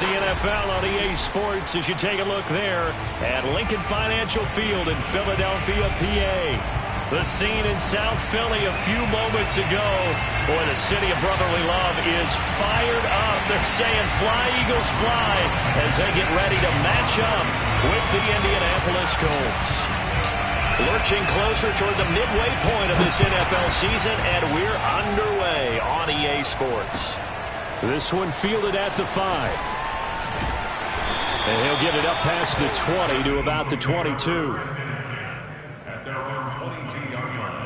the NFL on EA Sports as you take a look there at Lincoln Financial Field in Philadelphia, PA. The scene in South Philly a few moments ago. Boy, the city of brotherly love is fired up. They're saying fly, Eagles, fly as they get ready to match up with the Indianapolis Colts. Lurching closer toward the midway point of this NFL season, and we're underway on EA Sports. This one fielded at the 5. And he'll get it up past the 20 to about the 22. At their own 22-yard line.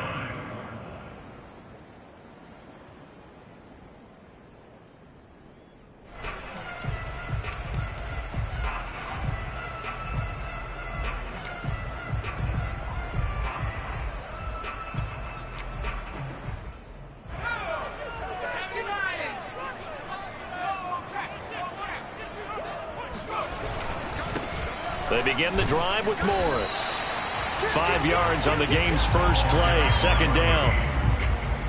They begin the drive with Morris. 5 yards on the game's first play, second down.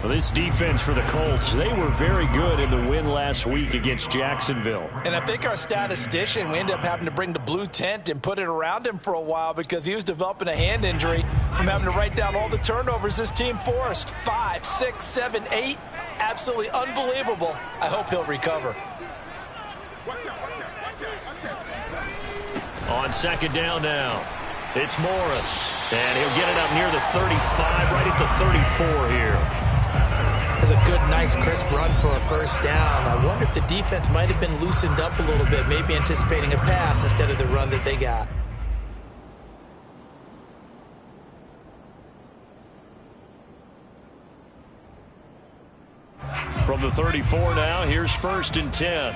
Well, this defense for the Colts, they were very good in the win last week against Jacksonville. And I think our statistician, we ended up having to bring the blue tent and put it around him for a while because he was developing a hand injury from having to write down all the turnovers this team forced. 5, 6, 7, 8. Absolutely unbelievable. I hope he'll recover. On second down now, it's Morris. And he'll get it up near the 35, right at the 34 here. That's a good, nice, crisp run for a first down. I wonder if the defense might have been loosened up a little bit, maybe anticipating a pass instead of the run that they got. From the 34 now, here's 1st and 10.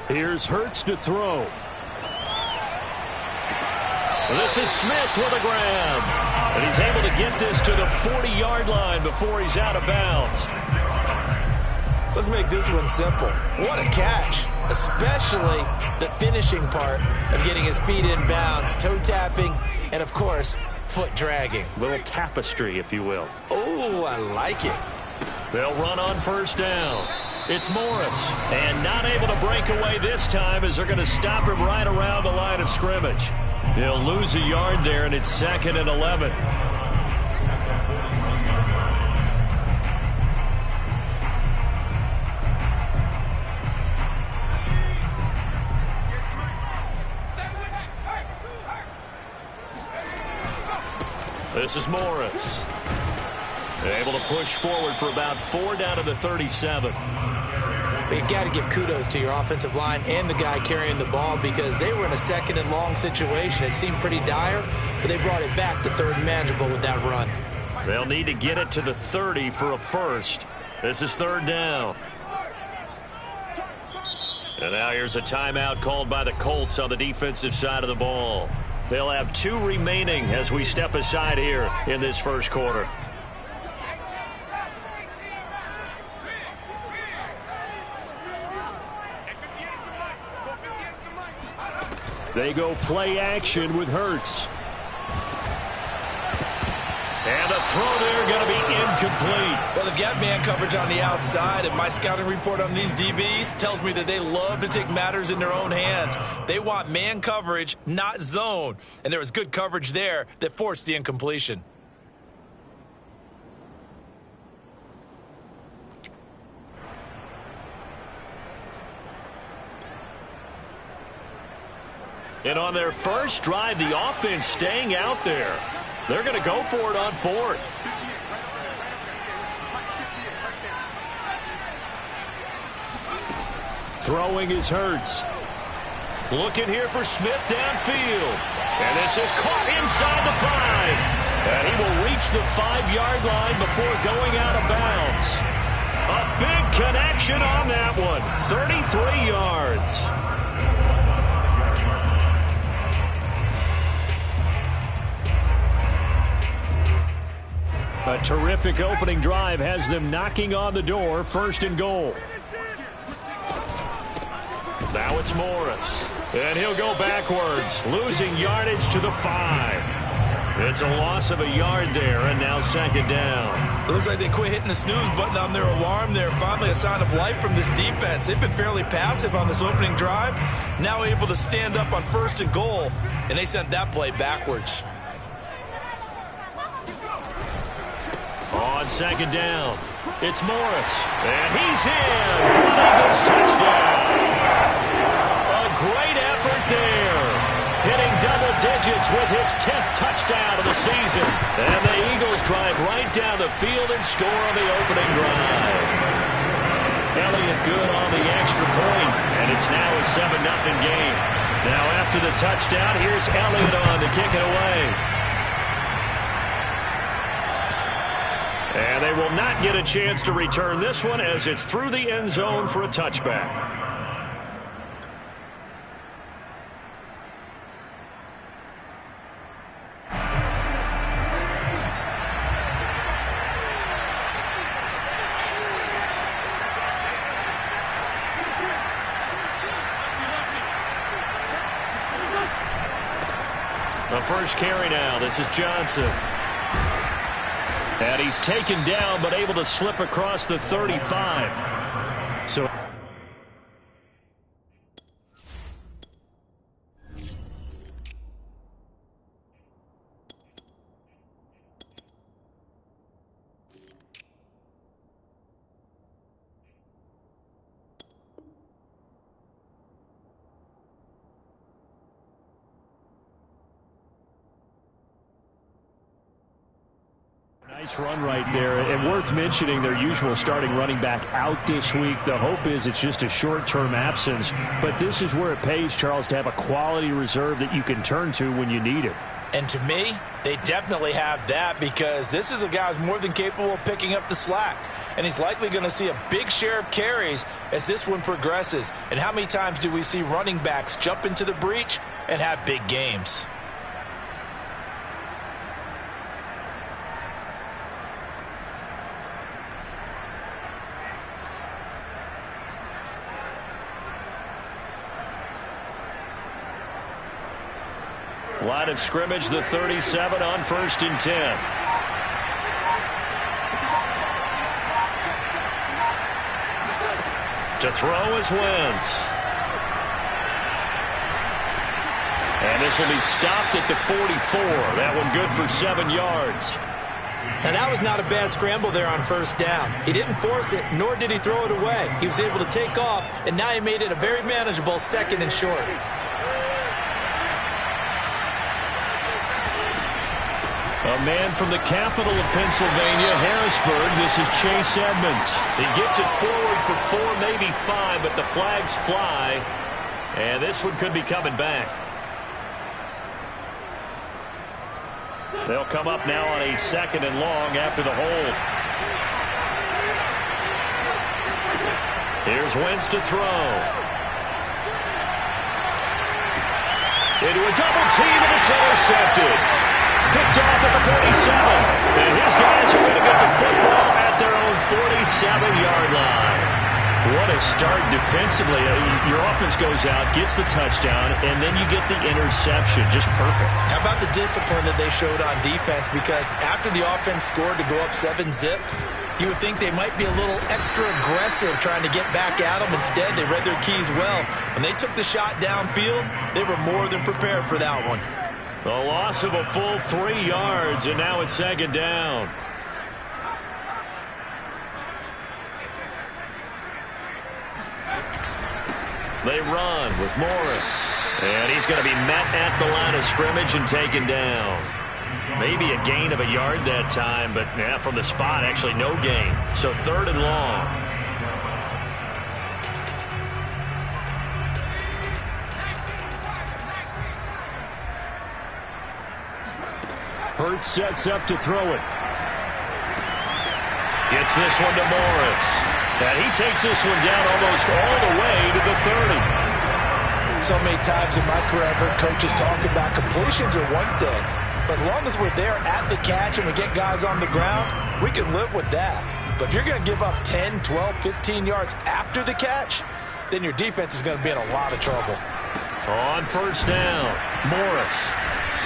Here's Hurts to throw. This is Smith with a grab. And he's able to get this to the 40-yard line before he's out of bounds. Let's make this one simple. What a catch, especially the finishing part of getting his feet in bounds, toe tapping, and, of course, foot dragging. Little tapestry, if you will. Oh, I like it. They'll run on first down. It's Morris, and not able to break away this time as they're going to stop him right around the line of scrimmage. He'll lose a yard there, and it's 2nd and 11. This is Morris. Able to push forward for about 4 down to the 37. But you got to give kudos to your offensive line and the guy carrying the ball because they were in a 2nd and long situation. It seemed pretty dire, but they brought it back to 3rd and manageable with that run. They'll need to get it to the 30 for a first. This is 3rd down. And now here's a timeout called by the Colts on the defensive side of the ball. They'll have 2 remaining as we step aside here in this first quarter. They go play action with Hurts. And the throw there going to be incomplete. Well, they've got man coverage on the outside, and my scouting report on these DBs tells me that they love to take matters in their own hands. They want man coverage, not zone. And there was good coverage there that forced the incompletion. And on their first drive, the offense staying out there. They're going to go for it on 4th. Throwing is Hurts. Looking here for Smith downfield. And this is caught inside the 5. And he will reach the 5-yard line before going out of bounds. A big connection on that one. 33 yards. A terrific opening drive has them knocking on the door, 1st and goal. Now it's Morris. And he'll go backwards, losing yardage to the 5. It's a loss of a yard there, and now second down. It looks like they quit hitting the snooze button on their alarm there. Finally a sign of life from this defense. They've been fairly passive on this opening drive. Now able to stand up on 1st and goal, and they sent that play backwards. On second down, it's Morris, and he's in for an Eagles touchdown. A great effort there, hitting double digits with his 10th touchdown of the season. And the Eagles drive right down the field and score on the opening drive. Elliott good on the extra point, and it's now a 7-0 game. Now after the touchdown, here's Elliott on to kick it away. And they will not get a chance to return this one as it's through the end zone for a touchback. The first carry now. This is Johnson. And he's taken down, but able to slip across the 35. So nice run right there, and worth mentioning their usual starting running back out this week. The hope is it's just a short-term absence, but this is where it pays, Charles, to have a quality reserve that you can turn to when you need it. And to me, they definitely have that, because this is a guy who's more than capable of picking up the slack. And he's likely going to see a big share of carries as this one progresses. And how many times do we see running backs jump into the breach and have big games? Line of scrimmage, the 37 on 1st and 10. To throw is Wentz. And this will be stopped at the 44. That one good for 7 yards. And that was not a bad scramble there on 1st down. He didn't force it, nor did he throw it away. He was able to take off, and now he made it a very manageable 2nd and short. A man from the capital of Pennsylvania, Harrisburg. This is Chase Edmonds. He gets it forward for 4, maybe 5, but the flags fly. And this one could be coming back. They'll come up now on a 2nd and long after the hold. Here's Wentz to throw. Into a double team, and it's intercepted. Picked off at the 47. And his guys are going to get the football at their own 47-yard line. What a start defensively. Your offense goes out, gets the touchdown, and then you get the interception. Just perfect. How about the discipline that they showed on defense? Because after the offense scored to go up 7-zip, you would think they might be a little extra aggressive trying to get back at them. Instead, they read their keys well. When they took the shot downfield, they were more than prepared for that one. The loss of a full 3 yards, and now it's 2nd down. They run with Morris. And he's going to be met at the line of scrimmage and taken down. Maybe a gain of a yard that time, but yeah, from the spot, actually no gain. So 3rd and long. Hurts sets up to throw it. Gets this one to Morris. And he takes this one down almost all the way to the 30. So many times in my career, I've heard coaches talk about completions are one thing. But as long as we're there at the catch and we get guys on the ground, we can live with that. But if you're going to give up 10, 12, 15 yards after the catch, then your defense is going to be in a lot of trouble. On 1st down, Morris.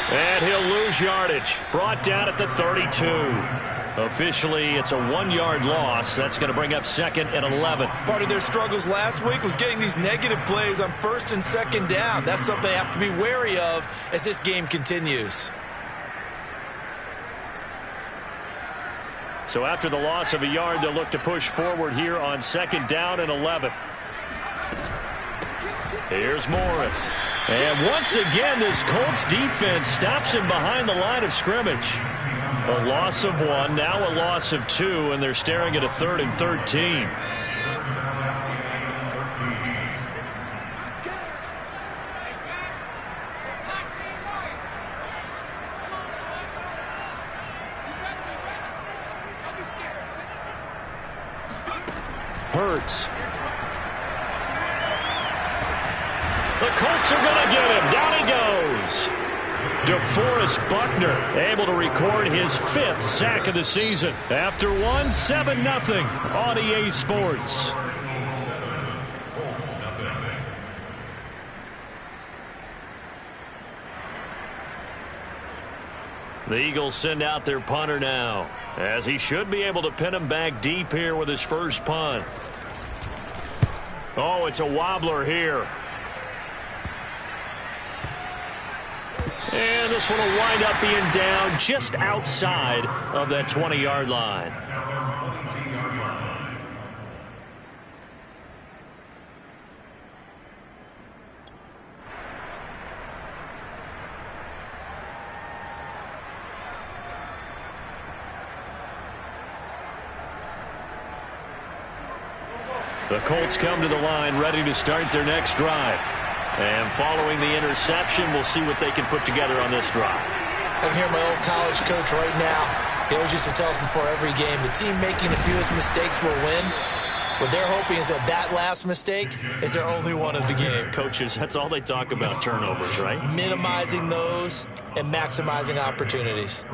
And he'll lose lose yardage. Brought down at the 32. Officially, it's a 1-yard loss. That's going to bring up 2nd and 11. Part of their struggles last week was getting these negative plays on 1st and 2nd down. That's something they have to be wary of as this game continues. So after the loss of a yard, they'll look to push forward here on 2nd down and 11. Here's Morris. And once again, this Colts defense stops him behind the line of scrimmage. A loss of 1, now a loss of 2, and they're staring at a 3rd and 13. Hurts. The Colts are going to get him. Down he goes. DeForest Buckner able to record his 5th sack of the season. After 1, 7-0 on EA Sports. The Eagles send out their punter now, as he should be able to pin him back deep here with his first punt. Oh, it's a wobbler here. And this one will wind up being down just outside of that 20-yard line. The Colts come to the line ready to start their next drive. And following the interception, we'll see what they can put together on this drive. I can hear my old college coach right now. He always used to tell us before every game, the team making the fewest mistakes will win. What they're hoping is that last mistake is their only one of the game. Coaches, that's all they talk about, turnovers, right? Minimizing those and maximizing opportunities.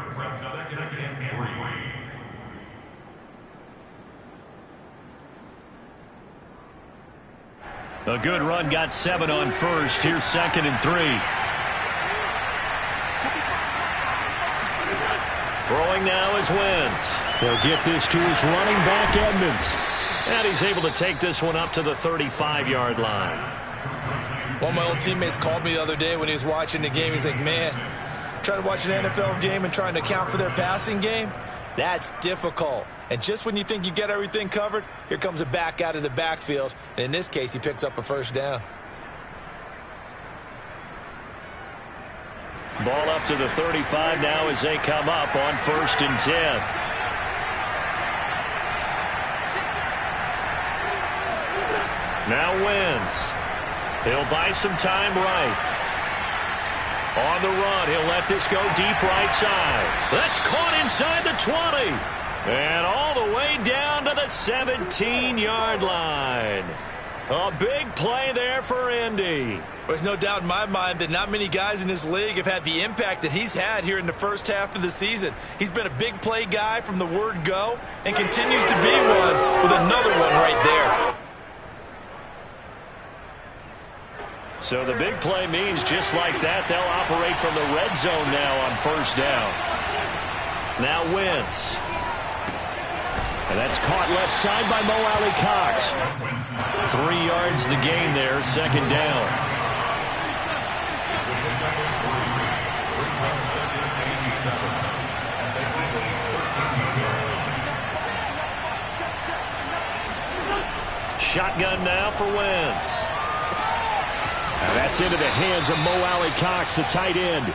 A good run got 7 on first. Here's 2nd and 3. Throwing now is Wentz. He'll get this to his running back, Edmonds. And he's able to take this one up to the 35-yard line. One of my old teammates called me the other day when he was watching the game. He's like, man, trying to watch an NFL game and trying to account for their passing game, that's difficult. And just when you think you get everything covered, here comes a back out of the backfield. And in this case, he picks up a first down. Ball up to the 35 now as they come up on 1st and 10. Now Wentz. He'll buy some time right. On the run, he'll let this go deep right side. That's caught inside the 20. And all the way down to the 17-yard line. A big play there for Indy. There's no doubt in my mind that not many guys in this league have had the impact that he's had here in the first half of the season. He's been a big play guy from the word go and continues to be one with another one right there. So the big play means just like that, they'll operate from the red zone now on 1st down. Now Wentz. And that's caught left side by Mo Alley Cox. 3 yards the gain there, 2nd down. Shotgun now for Wentz. And that's into the hands of Mo Alley Cox, the tight end.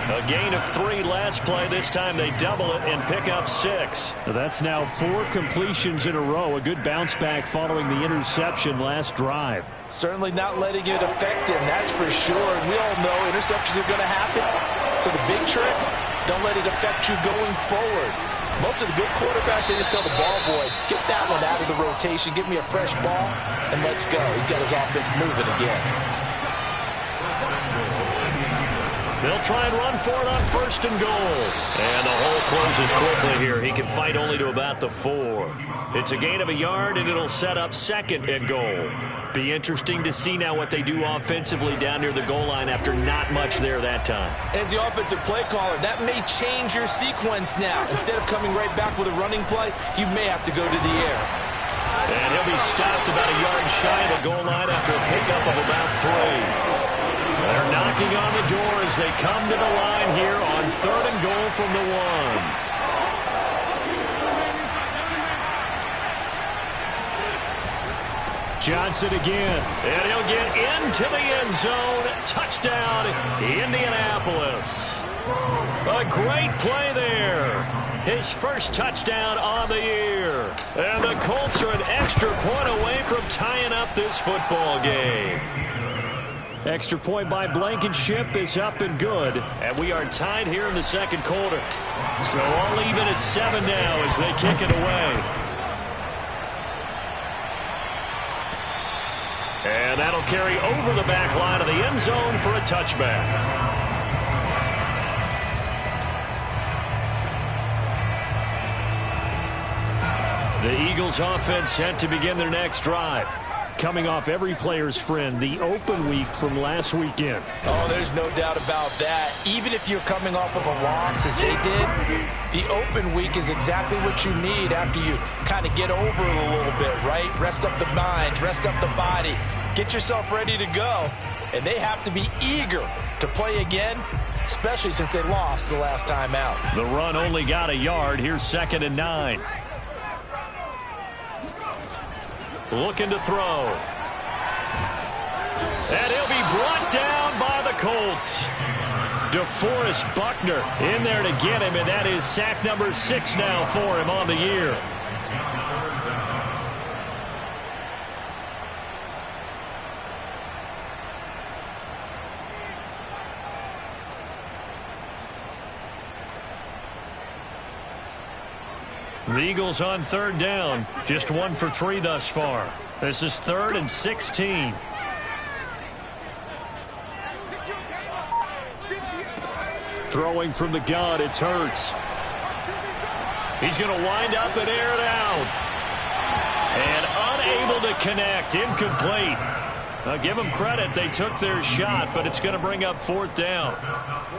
A gain of 3 last play. This time they double it and pick up 6. That's now 4 completions in a row. A good bounce back following the interception last drive. Certainly not letting it affect him, that's for sure. And we all know interceptions are going to happen. So the big trick, don't let it affect you going forward. Most of the good quarterbacks, they just tell the ball boy, get that one out of the rotation, give me a fresh ball, and let's go. He's got his offense moving again. They'll try and run for it on 1st and goal. And the hole closes quickly here. He can fight only to about the 4. It's a gain of a yard, and it'll set up 2nd and goal. Be interesting to see now what they do offensively down near the goal line after not much there that time. As the offensive play caller, that may change your sequence now. Instead of coming right back with a running play, you may have to go to the air. And he'll be stopped about a yard shy of the goal line after a pickup of about 3. They're knocking on the door as they come to the line here on 3rd and goal from the 1. Johnson again. And he'll get into the end zone. Touchdown, Indianapolis. A great play there. His first touchdown on the year. And the Colts are an extra point away from tying up this football game. Extra point by Blankenship is up and good. And we are tied here in the 2nd quarter. So all even at 7 now as they kick it away. And that'll carry over the back line of the end zone for a touchback. The Eagles offense set to begin their next drive. Coming off every player's friend, the open week from last weekend. Oh, there's no doubt about that. Even if you're coming off of a loss, as they did, the open week is exactly what you need after you kind of get over it a little bit, right? Rest up the mind, rest up the body, get yourself ready to go. And they have to be eager to play again, especially since they lost the last time out. The run only got a yard. Here's 2nd and 9. Looking to throw. And he'll be brought down by the Colts. DeForest Buckner in there to get him, and that is sack number 6 now for him on the year. The Eagles on 3rd down. Just 1 for 3 thus far. This is 3rd and 16. Throwing from the gun, it's Hurts. He's going to wind up and air it out. And unable to connect. Incomplete. I'll give them credit. They took their shot, but it's going to bring up 4th down.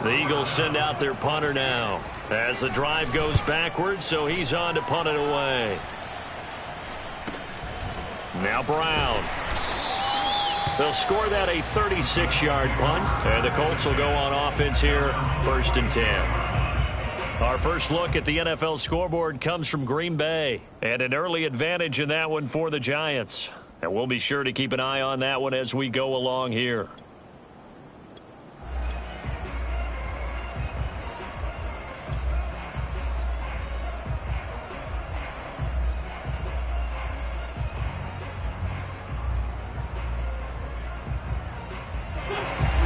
The Eagles send out their punter now as the drive goes backwards, so he's on to punt it away. Now Brown. They'll score that a 36-yard punt, and the Colts will go on offense here, 1st and 10. Our first look at the NFL scoreboard comes from Green Bay, and an early advantage in that one for the Giants. And we'll be sure to keep an eye on that one as we go along here.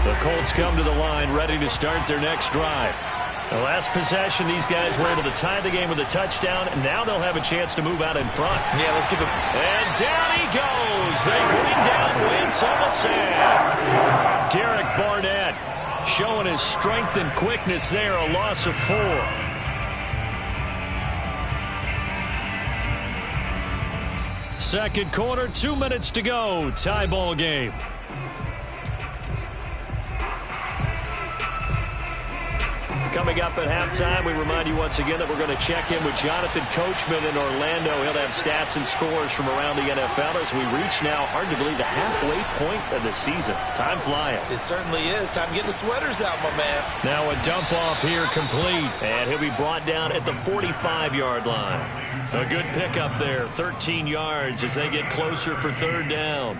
The Colts come to the line ready to start their next drive. The last possession, these guys were able to tie the game with a touchdown, and now they'll have a chance to move out in front. Yeah, let's give it. And down he goes. They bring down Wentz on the sack. Derek Barnett showing his strength and quickness there, a loss of 4. Second quarter, 2 minutes to go. Tie ball game. Coming up at halftime, we remind you once again that we're going to check in with Jonathan Coachman in Orlando. He'll have stats and scores from around the NFL as we reach now, hard to believe, the halfway point of the season. Time flying. It certainly is. Time to get the sweaters out, my man. Now a dump off here complete, and he'll be brought down at the 45-yard line. A good pickup there, 13 yards as they get closer for 3rd down.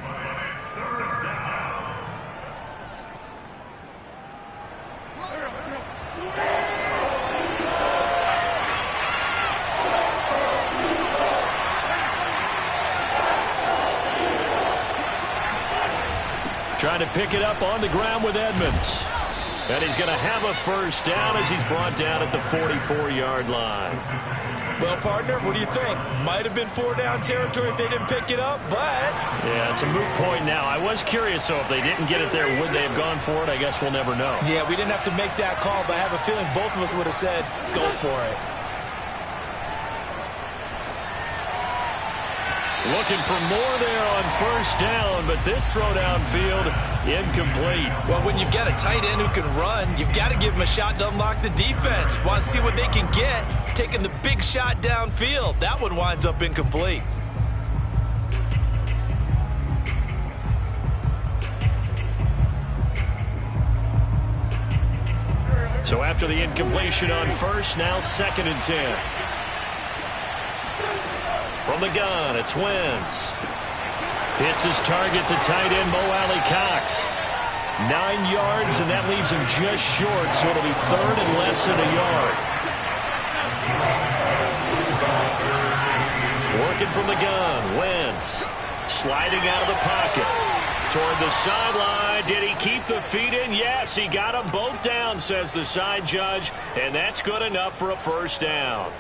Trying to pick it up on the ground with Edmonds. And he's going to have a first down as he's brought down at the 44-yard line. Well, partner, what do you think? Might have been 4-down territory if they didn't pick it up, but... Yeah, it's a moot point now. I was curious, so if they didn't get it there, would they have gone for it? I guess we'll never know. Yeah, we didn't have to make that call, but I have a feeling both of us would have said, go for it. Looking for more there on first down, but this throw downfield, incomplete. Well, when you've got a tight end who can run, you've got to give him a shot to unlock the defense. Want to see what they can get, taking the big shot downfield. That one winds up incomplete. So after the incompletion on first, now 2nd and 10. From the gun, it's Wentz. Hits his target, the tight end, Mo Alley-Cox. 9 yards, and that leaves him just short, so it'll be 3rd and less than a yard. Working from the gun, Wentz. Sliding out of the pocket. Toward the sideline. Did he keep the feet in? Yes, he got them both down, says the side judge, and that's good enough for a first down.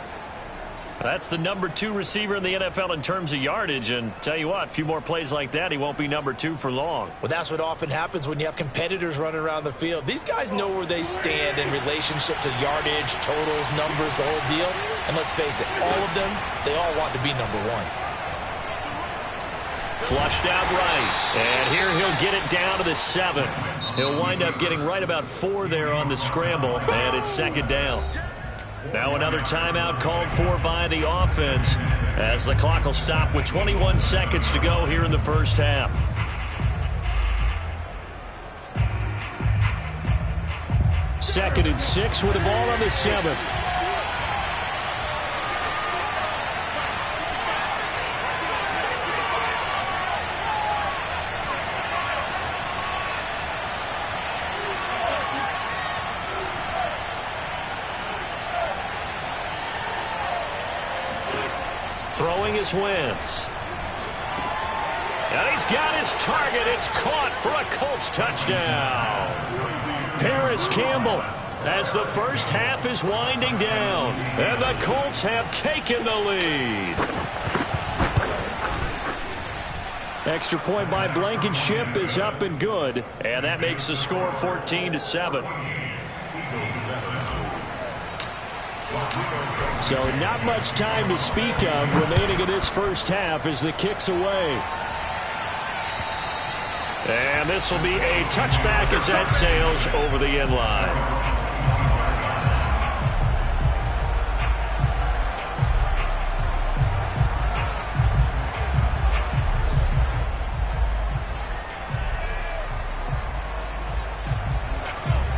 That's the number 2 receiver in the NFL in terms of yardage, and tell you what, a few more plays like that, he won't be number 2 for long. Well, that's what often happens when you have competitors running around the field. These guys know where they stand in relationship to yardage, totals, numbers, the whole deal. And let's face it, all of them, they all want to be number 1. Flushed out right, and here he'll get it down to the 7. He'll wind up getting right about 4 there on the scramble, and it's 2nd down. Now another timeout called for by the offense as the clock will stop with 21 seconds to go here in the first half. Second and 6 with the ball on the 7. Throwing is Wentz. And he's got his target. It's caught for a Colts touchdown. Paris Campbell as the first half is winding down. And the Colts have taken the lead. Extra point by Blankenship is up and good. And that makes the score 14-7. So not much time to speak of remaining in this first half as the kick's away. And this will be a touchback as that sails over the end line.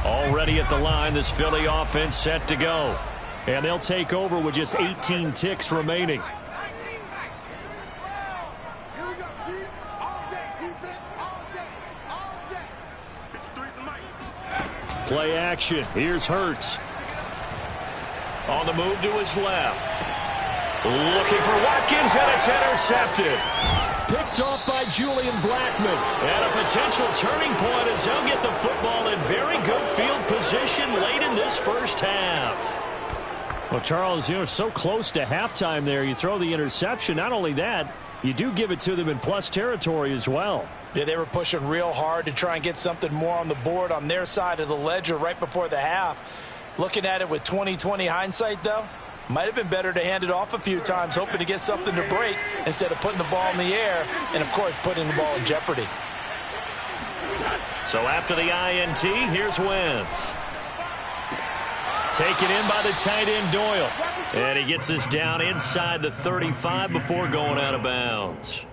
Already at the line, this Philly offense set to go. And they'll take over with just 18 ticks remaining. Play action. Here's Hurts. On the move to his left. Looking for Watkins, and it's intercepted. Picked off by Julian Blackmon. And a potential turning point as they'll get the football in very good field position late in this first half. Well, Charles, you're so close to halftime there. You throw the interception. Not only that, you do give it to them in plus territory as well. Yeah, they were pushing real hard to try and get something more on the board on their side of the ledger right before the half. Looking at it with 20/20 hindsight, though, might have been better to hand it off a few times, hoping to get something to break instead of putting the ball in the air and, of course, putting the ball in jeopardy. So after the INT, here's Wentz. Taken in by the tight end Doyle. And he gets us down inside the 35 before going out of bounds.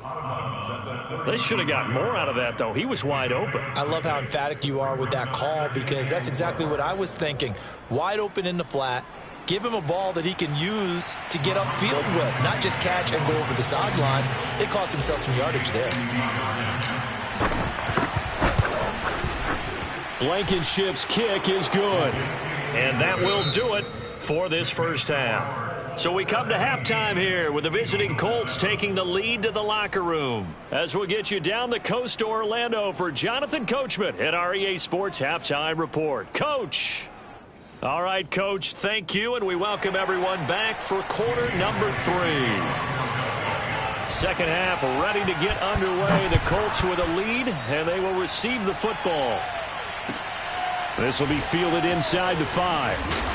They should have got more out of that, though. He was wide open. I love how emphatic you are with that call because that's exactly what I was thinking. Wide open in the flat. Give him a ball that he can use to get upfield with, not just catch and go over the sideline. They cost themselves some yardage there. Blankenship's kick is good. And that will do it. for this first half. So we come to halftime here with the visiting Colts taking the lead to the locker room. As we'll get you down the coast to Orlando for Jonathan Coachman at our EA Sports Halftime Report. Coach. All right, Coach, thank you, and we welcome everyone back for quarter number 3. Second half ready to get underway. The Colts with a lead, and they will receive the football. This will be fielded inside the 5.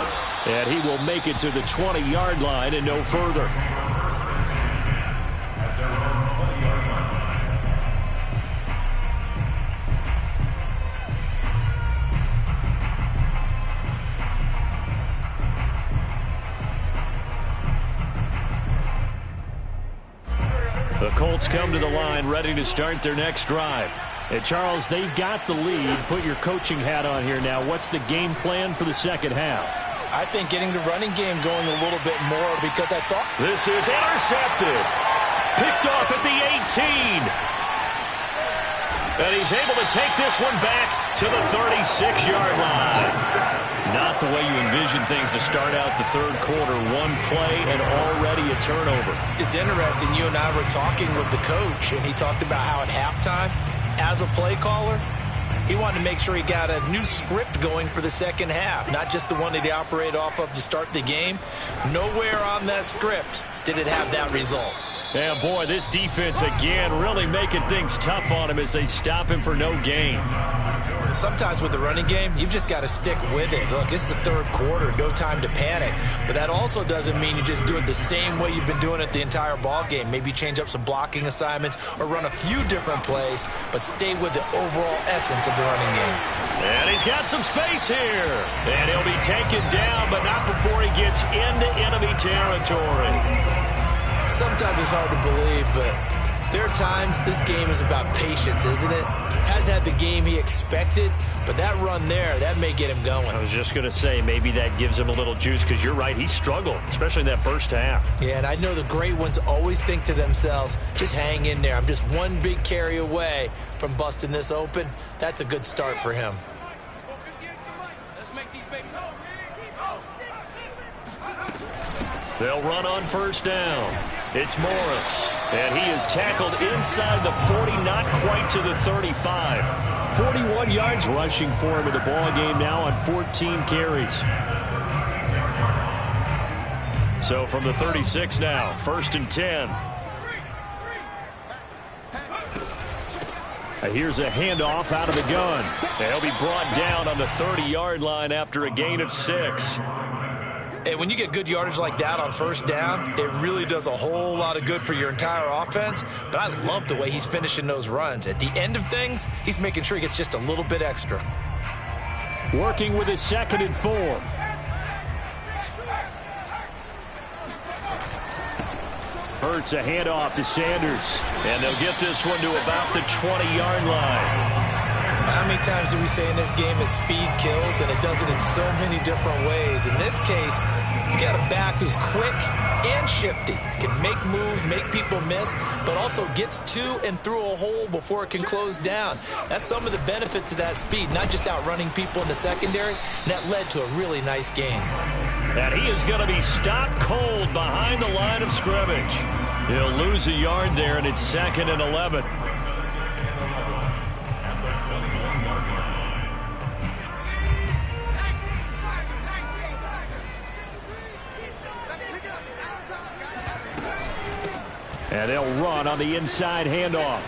And he will make it to the 20-yard line and no further. The Colts come to the line ready to start their next drive. And Charles, they've got the lead. Put your coaching hat on here now. What's the game plan for the second half? I think getting the running game going a little bit more because I thought... This is intercepted. Picked off at the 18. And he's able to take this one back to the 36-yard line. Not the way you envision things to start out the third quarter. One play and already a turnover. It's interesting. You and I were talking with the coach, and he talked about how at halftime, as a play caller, he wanted to make sure he got a new script going for the second half, not just the one that he operated off of to start the game. Nowhere on that script did it have that result. Yeah, boy, this defense again really making things tough on him as they stop him for no gain. Sometimes with the running game, you've just got to stick with it. Look, it's the third quarter, no time to panic. But that also doesn't mean you just do it the same way you've been doing it the entire ball game. Maybe change up some blocking assignments or run a few different plays, but stay with the overall essence of the running game. And he's got some space here. And he'll be taken down, but not before he gets into enemy territory. Sometimes it's hard to believe, but there are times this game is about patience, isn't it? Has had the game he expected, but that run there, that may get him going. I was just going to say, maybe that gives him a little juice, because you're right, he struggled, especially in that first half. Yeah, and I know the great ones always think to themselves, just hang in there. I'm just one big carry away from busting this open. That's a good start for him. They'll run on first down. It's Morris, and he is tackled inside the 40, not quite to the 35. 41 yards rushing for him in the ball game now on 14 carries. So from the 36 now, first and 10. Here's a handoff out of the gun. They'll be brought down on the 30-yard line after a gain of 6. And when you get good yardage like that on first down, it really does a whole lot of good for your entire offense. But I love the way he's finishing those runs. At the end of things, he's making sure he gets just a little bit extra. Working with his 2nd and 4. Hurts a handoff to Sanders. And they'll get this one to about the 20-yard line. How many times do we say in this game that speed kills, and it does it in so many different ways? In this case, you got a back who's quick and shifty, can make moves, make people miss, but also gets to and through a hole before it can close down. That's some of the benefits of that speed, not just outrunning people in the secondary, and that led to a really nice game. And he is going to be stopped cold behind the line of scrimmage. He'll lose a yard there, and it's 2nd and 11. And they'll run on the inside handoff.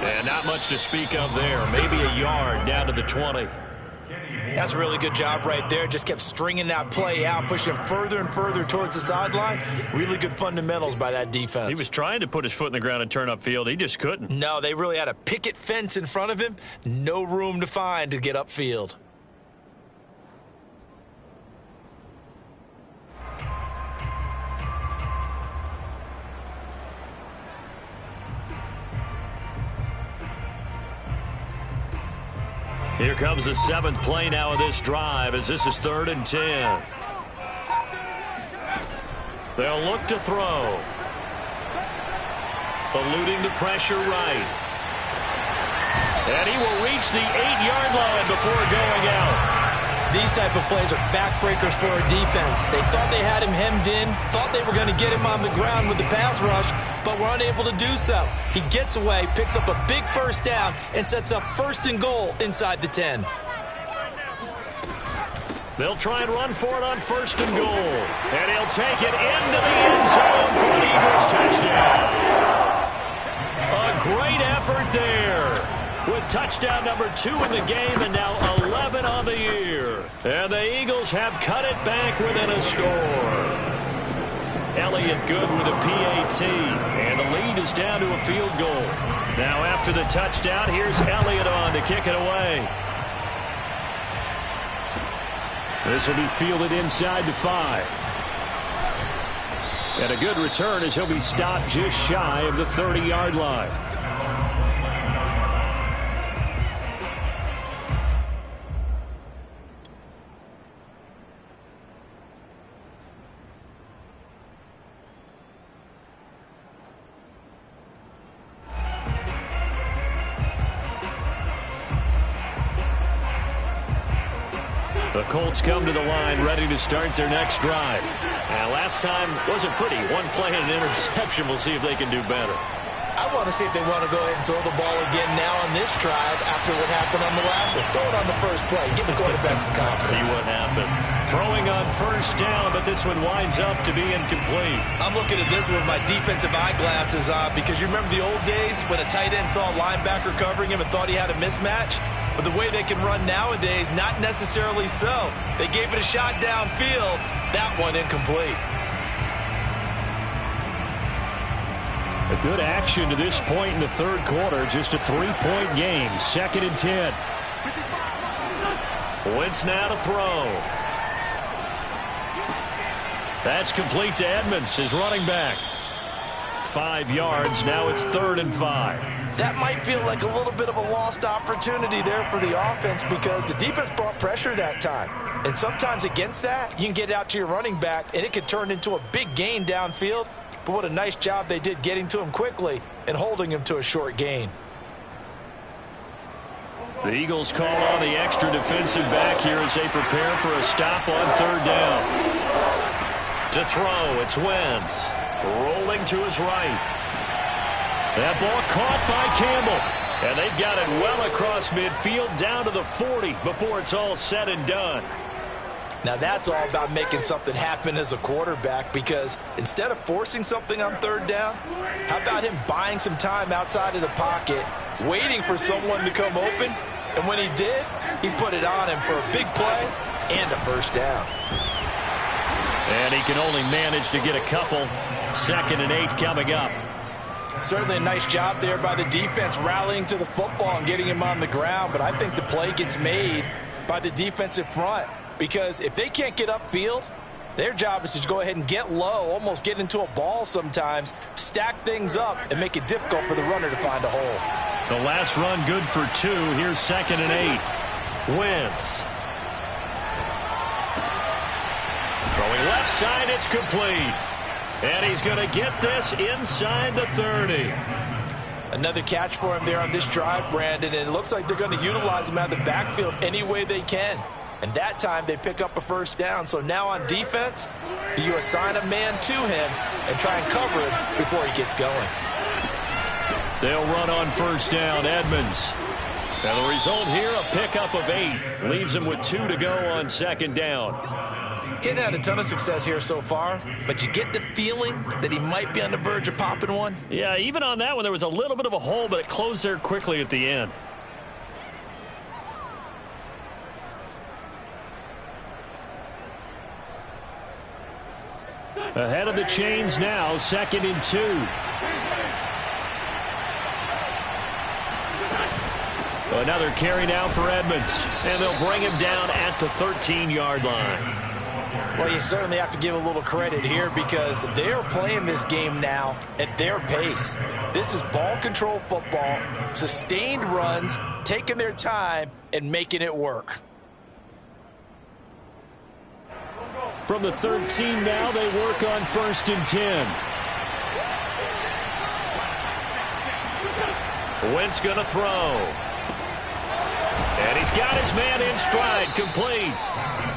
And not much to speak of there. Maybe a yard down to the 20. That's a really good job right there. Just kept stringing that play out, pushing further and further towards the sideline. Really good fundamentals by that defense. He was trying to put his foot in the ground and turn upfield. He just couldn't. No, they really had a picket fence in front of him. No room to find to get upfield. Here comes the 7th play now of this drive as this is 3rd and 10. They'll look to throw. Eluding the pressure right. And he will reach the 8-yard line before going out. These type of plays are backbreakers for a defense. They thought they had him hemmed in, thought they were going to get him on the ground with the pass rush, but were unable to do so. He gets away, picks up a big first down, and sets up 1st and goal inside the 10. They'll try and run for it on 1st and goal. And he'll take it into the end zone for an Eagles touchdown. A great effort there, with touchdown number 2 in the game and now 11 on the year. And the Eagles have cut it back within a score. Elliott good with a PAT, and the lead is down to a field goal. Now after the touchdown, here's Elliott on to kick it away. This will be fielded inside the 5. And a good return as he'll be stopped just shy of the 30-yard line. The Colts come to the line ready to start their next drive. And last time wasn't pretty. One play and an interception. We'll see if they can do better. I want to see if they want to go ahead and throw the ball again now on this drive after what happened on the last one. Throw it on the first play. Give the quarterback some confidence. See what happens. Throwing on 1st down, but this one winds up to be incomplete. I'm looking at this with my defensive eyeglasses on because you remember the old days when a tight end saw a linebacker covering him and thought he had a mismatch? But the way they can run nowadays, not necessarily so. They gave it a shot downfield. That one incomplete. A good action to this point in the 3rd quarter. Just a 3-point game. 2nd and 10. Wentz now to throw. That's complete to Edmonds, his running back. 5 yards. Now it's 3rd and 5. That might feel like a little bit of a lost opportunity there for the offense because the defense brought pressure that time. And sometimes against that, you can get out to your running back, and it could turn into a big gain downfield. But what a nice job they did getting to him quickly and holding him to a short gain. The Eagles call on the extra defensive back here as they prepare for a stop on 3rd down. To throw, it's Wentz. Rolling to his right. That ball caught by Campbell. And they've got it well across midfield down to the 40 before it's all said and done. Now that's all about making something happen as a quarterback because instead of forcing something on 3rd down, how about him buying some time outside of the pocket, waiting for someone to come open, and when he did, he put it on him for a big play and a 1st down. And he can only manage to get a couple. 2nd and 8 coming up. Certainly a nice job there by the defense rallying to the football and getting him on the ground, but I think the play gets made by the defensive front because if they can't get upfield, their job is to go ahead and get low, almost get into a ball sometimes, stack things up, and make it difficult for the runner to find a hole. The last run good for 2. Here's 2nd and 8. Wentz. Throwing left side, it's complete. And he's going to get this inside the 30. Another catch for him there on this drive, Brandon, and it looks like they're going to utilize him out of the backfield any way they can. And that time they pick up a 1st down. So now on defense, do you assign a man to him and try and cover him before he gets going? They'll run on 1st down, Edmonds. And the result here, a pickup of 8. Leaves him with 2 to go on 2nd down. He hadn't had a ton of success here so far, but you get the feeling that he might be on the verge of popping one. Yeah, even on that one, there was a little bit of a hole, but it closed there quickly at the end. Ahead of the chains now, 2nd and 2. Another carry now for Edmonds, and they'll bring him down at the 13-yard line. Well, you certainly have to give a little credit here because they're playing this game now at their pace. This is ball control football, sustained runs, taking their time, and making it work. From the 13 now, they work on 1st and 10. Wentz going to throw. And he's got his man in stride, complete.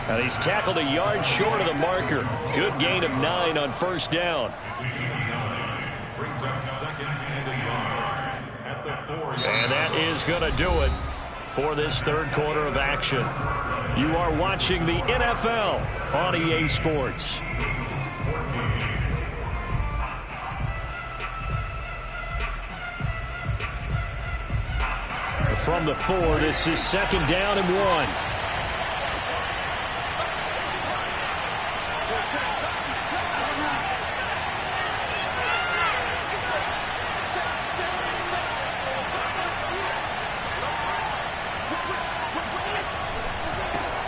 And he's tackled a yard short of the marker. Good gain of 9 on first down. Brings up 2nd and a yard at the 4-yard. And that is going to do it for this third quarter of action. You are watching the NFL on EA Sports. From the 4, this is 2nd down and 1.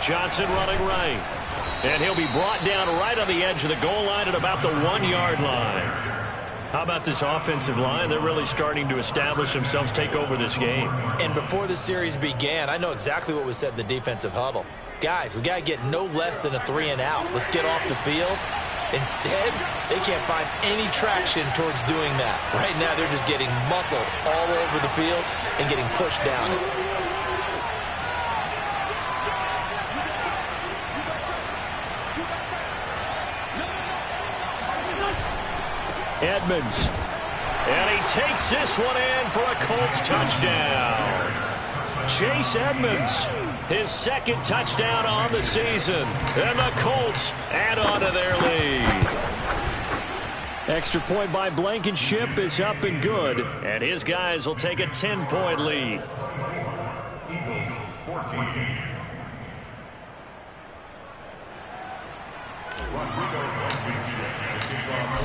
Johnson running right. And he'll be brought down right on the edge of the goal line at about the 1-yard line. How about this offensive line? They're really starting to establish themselves, take over this game. And before the series began, I know exactly what was said in the defensive huddle. Guys, we got to get no less than a 3-and-out. Let's get off the field. Instead, they can't find any traction towards doing that. Right now, they're just getting muscled all over the field and getting pushed down it. Edmonds. And he takes this one in for a Colts touchdown. Chase Edmonds, his 2nd touchdown on the season. And the Colts add on to their lead. Extra point by Blankenship is up and good. And his guys will take a 10-point lead. Eagles 14.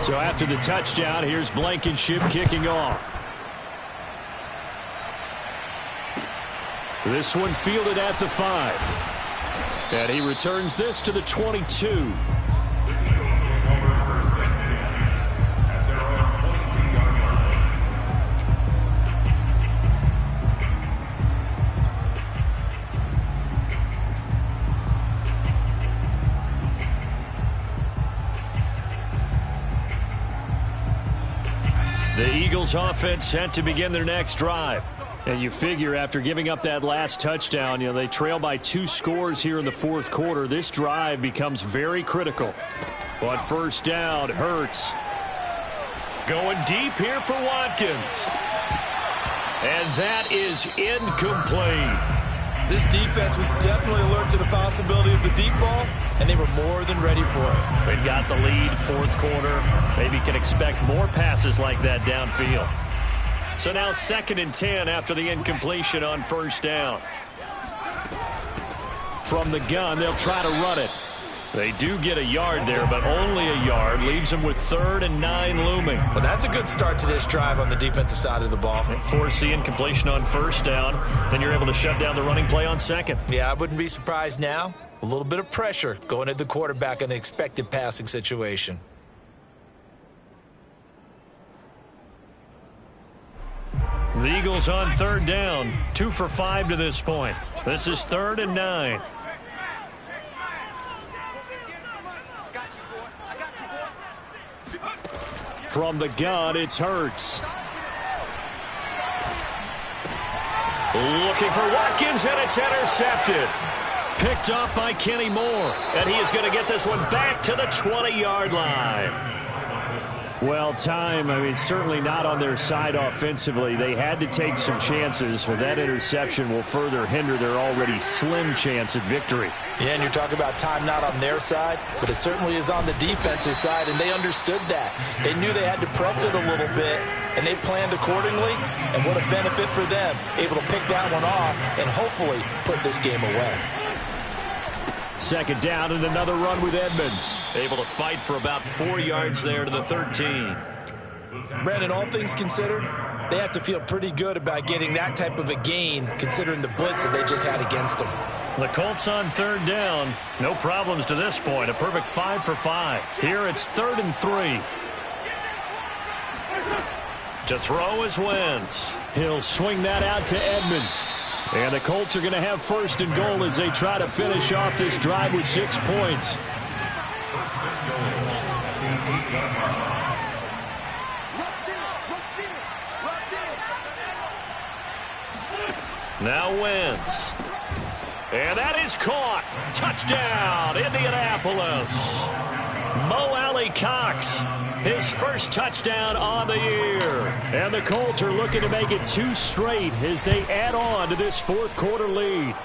So after the touchdown, here's Blankenship kicking off. This one fielded at the 5. And he returns this to the 22. The Eagles offense set to begin their next drive. And you figure after giving up that last touchdown, they trail by 2 scores here in the 4th quarter. This drive becomes very critical. But first down, Hurts. Going deep here for Watkins. And that is incomplete. This defense was definitely alert to the possibility of the deep ball, and they were more than ready for it. They've got the lead, 4th quarter. Maybe can expect more passes like that downfield. So now 2nd and 10 after the incompletion on first down. From the gun, they'll try to run it. They do get a yard there, but only a yard. Leaves them with 3rd and 9 looming. Well, that's a good start to this drive on the defensive side of the ball. Force the incompletion on first down. Then you're able to shut down the running play on 2nd. Yeah, I wouldn't be surprised now. A little bit of pressure going at the quarterback in an expected passing situation. The Eagles on 3rd down. 2 for 5 to this point. This is 3rd and 9. From the gun, it's Hurts. Looking for Watkins, and it's intercepted. Picked off by Kenny Moore. And he is going to get this one back to the 20-yard line. Well, certainly not on their side offensively. They had to take some chances, but that interception will further hinder their already slim chance at victory. Yeah, and you're talking about time not on their side, but it certainly is on the defensive side, and they understood that. They knew they had to press it a little bit, and they planned accordingly, and what a benefit for them, able to pick that one off and hopefully put this game away. 2nd down and another run with Edmonds. Able to fight for about 4 yards there to the 13. Brandon, all things considered, they have to feel pretty good about getting that type of a gain considering the blitz that they just had against them. The Colts on 3rd down. No problems to this point. A perfect 5 for 5. Here it's 3rd and 3. To throw is Wentz. He'll swing that out to Edmonds. And the Colts are going to have 1st and goal as they try to finish off this drive with 6 points. Now Wentz. And that is caught. Touchdown, Indianapolis. Mo Alley-Cox, his first touchdown on the year. And the Colts are looking to make it 2 straight as they add on to this fourth quarter lead.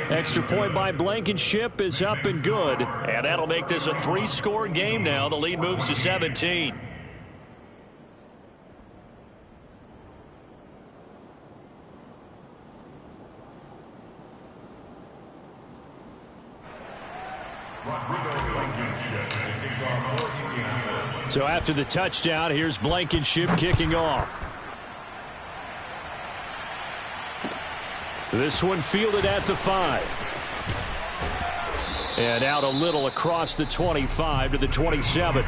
Extra point by Blankenship is up and good. And that'll make this a 3-score game now. The lead moves to 17. So after the touchdown, here's Blankenship kicking off. This one fielded at the 5. And out a little across the 25 to the 27.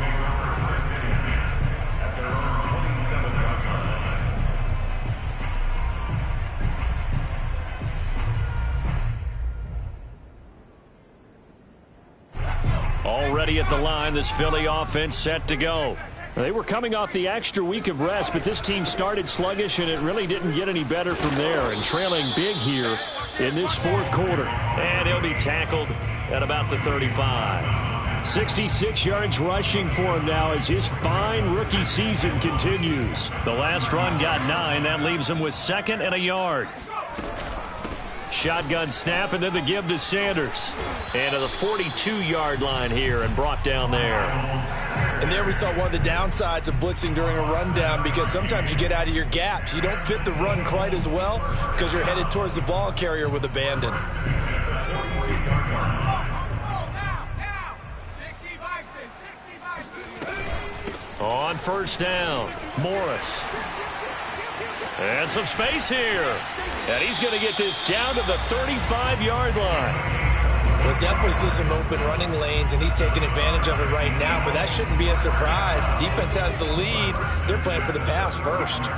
Already at the line, this Philly offense set to go. They were coming off the extra week of rest, but this team started sluggish, and it really didn't get any better from there. And trailing big here in this fourth quarter. And he'll be tackled at about the 35. 66 yards rushing for him now as his fine rookie season continues. The last run got 9. That leaves him with 2nd and a yard. Shotgun snap, and then the give to Sanders. And to the 42-yard line here and brought down there. And there we saw one of the downsides of blitzing during a rundown, because sometimes you get out of your gaps. You don't fit the run quite as well because you're headed towards the ball carrier with abandon. On first down, Morris. And some space here. And he's going to get this down to the 35-yard line. We'll definitely see some open running lanes, and he's taking advantage of it right now, but that shouldn't be a surprise. Defense has the lead. They're playing for the pass first.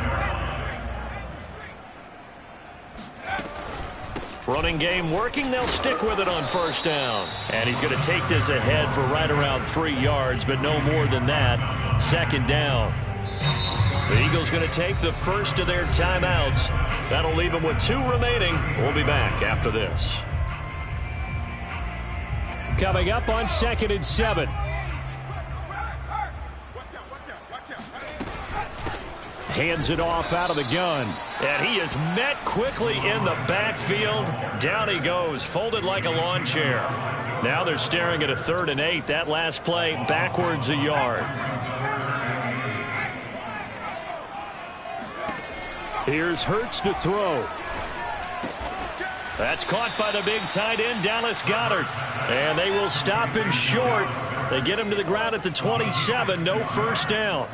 Running game working. They'll stick with it on first down. And he's going to take this ahead for right around 3 yards, but no more than that. 2nd down. The Eagles going to take the first of their timeouts. That'll leave them with 2 remaining. We'll be back after this. Coming up on 2nd and 7. Hands it off out of the gun. And he is met quickly in the backfield. Down he goes, folded like a lawn chair. Now they're staring at a 3rd and 8. That last play backwards a yard. Here's Hurts to throw. That's caught by the big tight end, Dallas Goedert. And they will stop him short. They get him to the ground at the 27. No first down.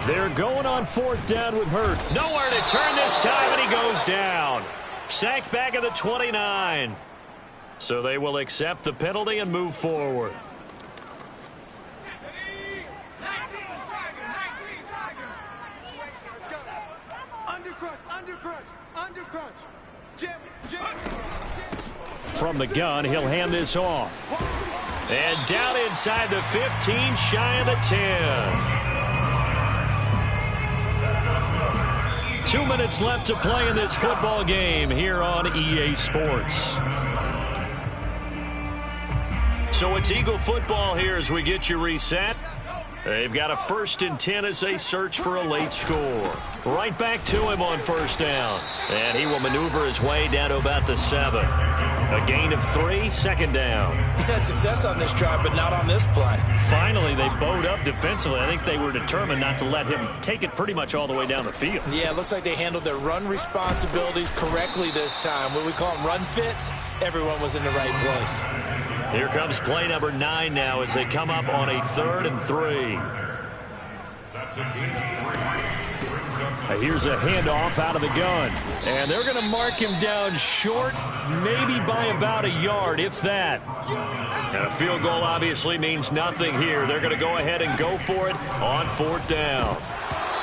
They're going on 4th down with Hurts. Nowhere to turn this time, and he goes down. Sacked back at the 29. So they will accept the penalty and move forward. From the gun, he'll hand this off. And down inside the 15, shy of the 10. 2 minutes left to play in this football game here on EA Sports. So it's Eagle football here as we get you reset. They've got a 1st and 10 as they search for a late score. Right back to him on first down. And he will maneuver his way down to about the 7. A gain of 3, 2nd down. He's had success on this drive, but not on this play. Finally, they bowed up defensively. I think they were determined not to let him take it pretty much all the way down the field. Yeah, it looks like they handled their run responsibilities correctly this time. What we call them run fits, everyone was in the right place. Here comes play number 9 now as they come up on a 3rd and 3. Here's a handoff out of the gun. And they're going to mark him down short, maybe by about a yard, if that. And a field goal obviously means nothing here. They're going to go ahead and go for it on 4th down.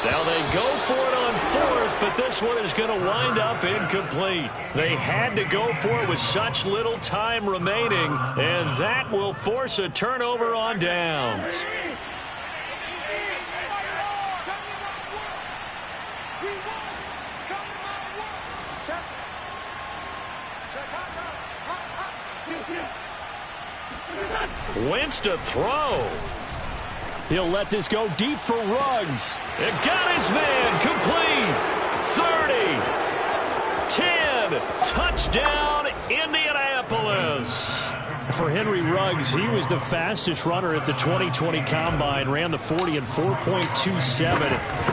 Now they go for it on 4th, but this one is going to wind up incomplete. They had to go for it with such little time remaining, and that will force a turnover on downs. Wentz to throw. He'll let this go deep for Ruggs. It got his man complete. 30, 10, touchdown Indianapolis. For Henry Ruggs, he was the fastest runner at the 2020 Combine, ran the 40 in 4.27.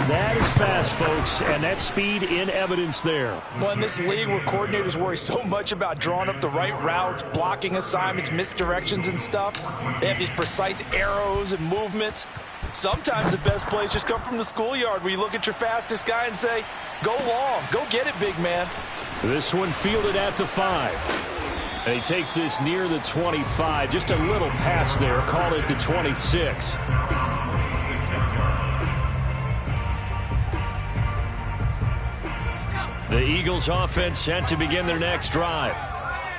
That is fast, folks, and that's speed in evidence there. Well, in this league where coordinators worry so much about drawing up the right routes, blocking assignments, misdirections and stuff, they have these precise arrows and movements. Sometimes the best plays just come from the schoolyard where you look at your fastest guy and say, go long, go get it, big man. This one fielded at the 5. And he takes this near the 25. Just a little pass there. Call it the 26. The Eagles offense set to begin their next drive.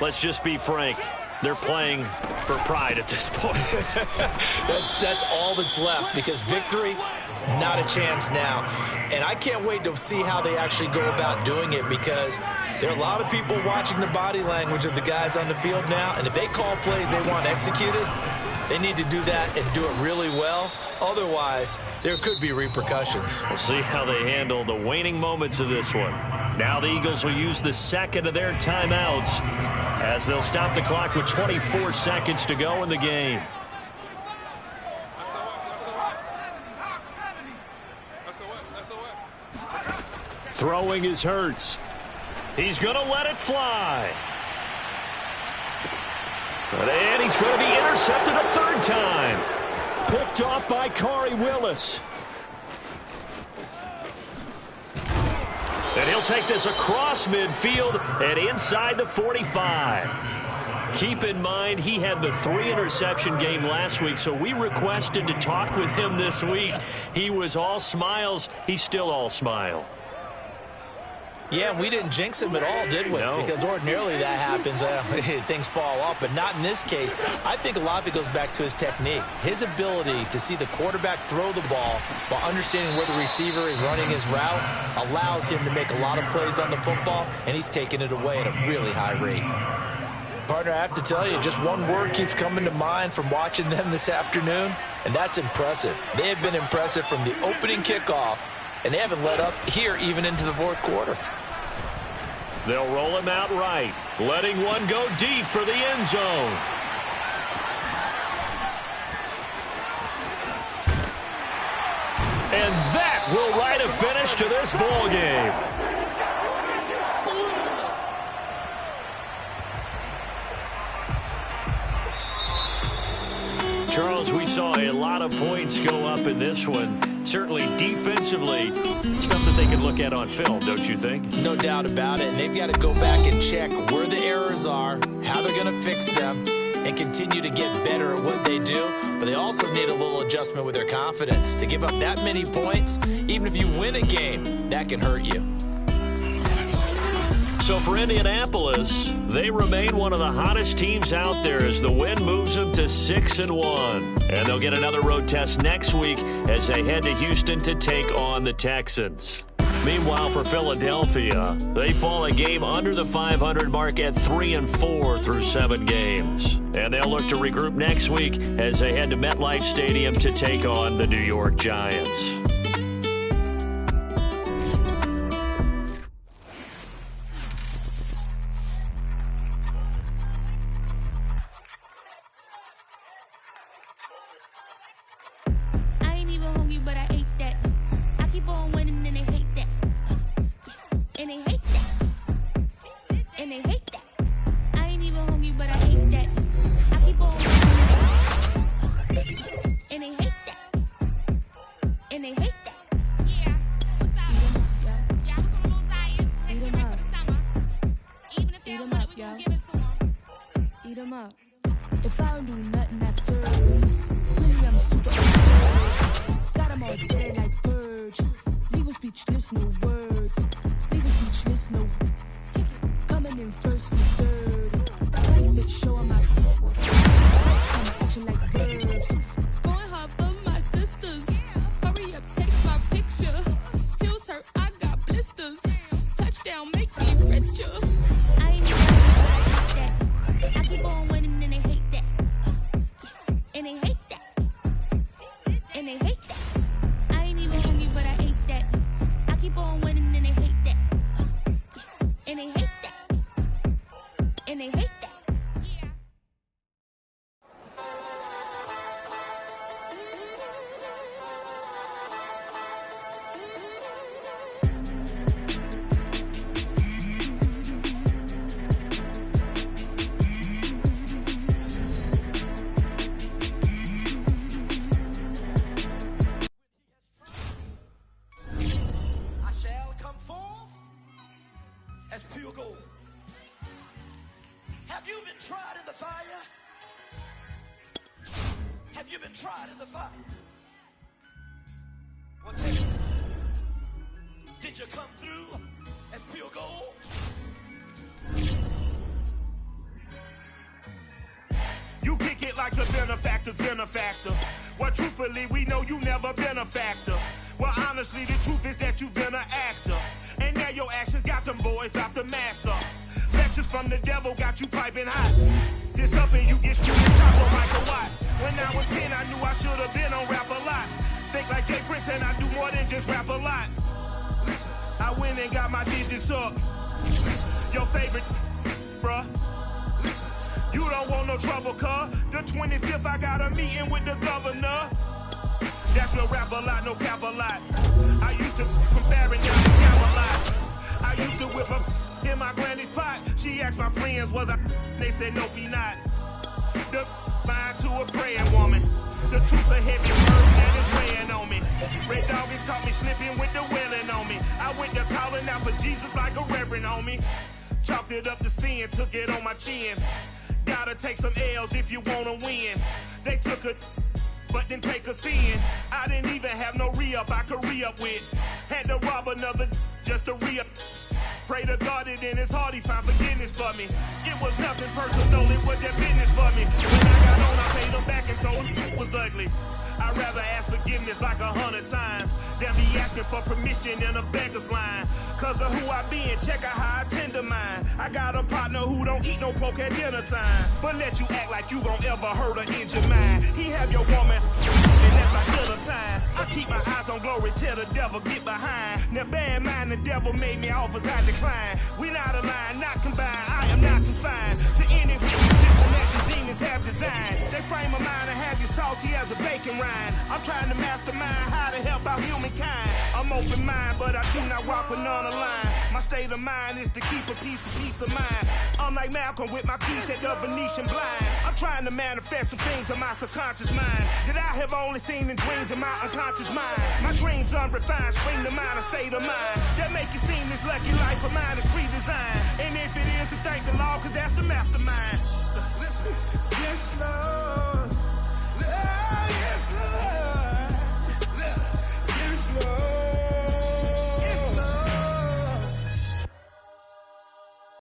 Let's just be frank. They're playing for pride at this point. That's all that's left, because victory, not a chance now. And I can't wait to see how they actually go about doing it, because there are a lot of people watching the body language of the guys on the field now, and if they call plays they want executed, they need to do that and do it really well. Otherwise, there could be repercussions. We'll see how they handle the waning moments of this one. Now the Eagles will use the second of their timeouts as they'll stop the clock with 24 seconds to go in the game. Throwing is Hurts. He's going to let it fly. And he's going to be intercepted a third time. Picked off by Corey Willis. And he'll take this across midfield and inside the 45. Keep in mind, he had the 3-interception game last week, so we requested to talk with him this week. He was all smiles. He's still all smile. Yeah, we didn't jinx him at all, did we? No. Because ordinarily that happens. Things fall off, but not in this case. I think a lot of it goes back to his technique. His ability to see the quarterback throw the ball while understanding where the receiver is running his route allows him to make a lot of plays on the football, and he's taking it away at a really high rate. Partner, I have to tell you, just one word keeps coming to mind from watching them this afternoon, and that's impressive. They have been impressive from the opening kickoff, and they haven't let up here even into the fourth quarter. They'll roll him out right, letting one go deep for the end zone. And that will write a finish to this ball game. Charles, we saw a lot of points go up in this one. Certainly defensively, stuff that they can look at on film, don't you think? No doubt about it. And they've got to go back and check where the errors are, how they're going to fix them, and continue to get better at what they do. But they also need a little adjustment with their confidence. To give up that many points, even if you win a game, that can hurt you. So for Indianapolis, they remain one of the hottest teams out there as the win moves them to 6-1. And they'll get another road test next week as they head to Houston to take on the Texans. Meanwhile, for Philadelphia, they fall a game under the 500 mark at 3-4 through 7 games. And they'll look to regroup next week as they head to MetLife Stadium to take on the New York Giants. If I don't do nothing, I serve. Really, I'm super absurd. Got 'em all dead like birds. Leave 'em speechless, no words. Leave 'em speechless, no. Coming in first and third. Tight fit, show 'em my. I'm action like verbs. Going hard for my sisters. Hurry up, take my picture. Heels hurt, I got blisters. Touchdown, make me richer. I ain't even that. I keep on winning and they tried in the fire. Well, take it. Did you come through as pure gold? You kick it like the benefactor's benefactor. Well, truthfully, we know you never been a factor. Well, honestly, the truth is that you've been an actor. And now your actions got them boys about to mass up. Lectures from the devil got you piping hot. This up and you get screwed and chopped on Michael Watts. When I was 10, I knew I should have been on Rap a Lot. Think like Jay Prince and I do more than just rap a lot. I went and got my digits up. Your favorite, bruh. You don't want no trouble, cuz. The 25th, I got a meeting with the governor. That's your rap a lot, no cap a lot. I used to comparing down to Camelot. I used to whip up in my granny's pot. She asked my friends, was I? They said, nope, he not. The line to a praying woman. The truth's a heavy burden that is weighing on me. Red doggies caught me slipping with the wailing on me. I went to calling out for Jesus like a reverend on me. Chalked it up to sin, took it on my chin. Gotta take some L's if you wanna win. They took a but didn't take a sin. I didn't even have no re-up I could re-up with. Had to rob another just to re-up. Pray to God that in his heart he found forgiveness for me. It was nothing personal, it was just business for me. When I got on, I paid him back and told him it was ugly. I'd rather ask forgiveness like 100 times than be asking for permission in a beggar's line. Cause of who I be and check out how I tend to mine. I got a partner who don't eat no pork at dinner time, but let you act like you gon' ever hurt or injure mine. He have your woman, and that's like dinner time. I keep my eyes on glory till the devil get behind. Now bear in mind the devil made me offers I decline. We not aligned, not combined, I am not confined to any system that the demons have designed. They frame a mind and have you salty as a bacon rind. I'm trying to mastermind how to help out humankind. I'm open mind, but I do not walk with none aligned. My state of mind is to keep a peace of mind. I'm like Malcolm with my piece at the Venetian blinds. I'm trying to manifest some things in my subconscious mind that I have only seen in dreams in my unconscious mind. My dreams unrefined, spring to mind, a state of mind that make it seem this lucky life of mine is pre-designed. And if it is, then thank the Lord, cause that's the mastermind. Yes, Lord.